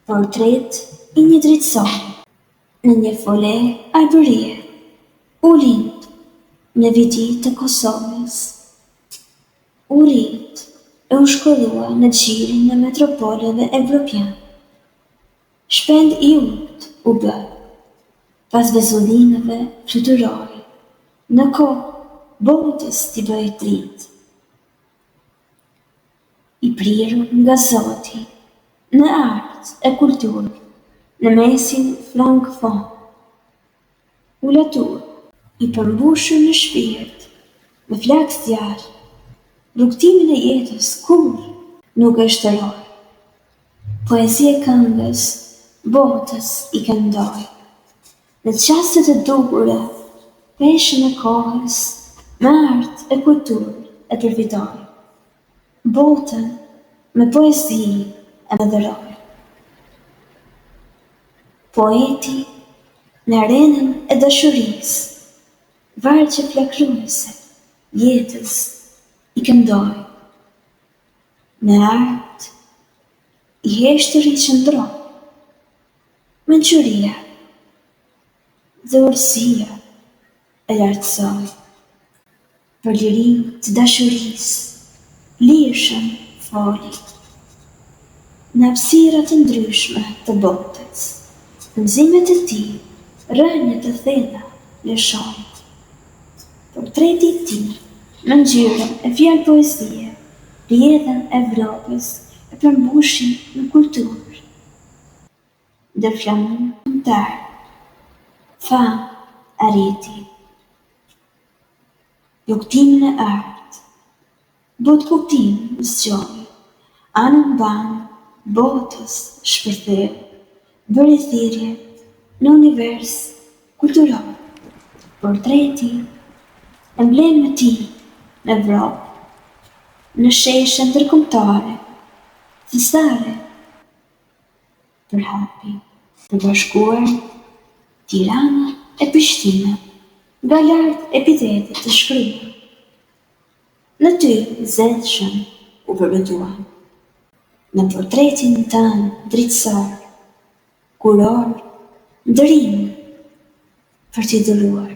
Portret i një drejtësori. Në një fole arbërie, u lind në vitit të Kosovës. U rrit e u shkollua në gjirin në metropoleve evropian. Shpend i urt u bë, pas vezullimeve fluturoi, në kohë botës t'i bëj dritë. I prirur nga Zoti, në art e kulturë, në mesin frankofon. U latur, i përmbushur në shpirt, me flakë zjarë, rrugtimin e jetës kur nuk e shteroi. Poezi e këngës, botës i këndoi. Në çastet e dukura, peshën e kohës, me art e kulturë e përfitoi. Botën me poezi e madhëroi. Poeti në arenën e dashurisë, vargje flakëruese, jetës i këndoi. Në art, i heshtër i qëndroi, mençuria dhe urësia e lartësoi. Për lirinë të dashurisë, lirshëm foli. Në hapësira të ndryshme të botës, mëzimet e tij, rënjet e thella lëshoi. Portreti i tij, me ngjyrën e fjalë poezie, rrjedhën e Evropës e përmbushi në kulturë. Ndër flamurin kombëtar, famë arriti. Lugtimin e art, bot kuptim zgjoi, anën banë botës shpërtheu, bëri thirrje në univers kulturor. Portreti, emblemi i tij në Evropë, në sheshe ndërkombëtare, thesare, përhapi, të bashkuar Tirana e Prishtina, nga lart epitetet të shkruar. Në ty zedshëm u përbetuan. Në portretin tënd drejtësor, kuror, ndërim për t'i dëruar.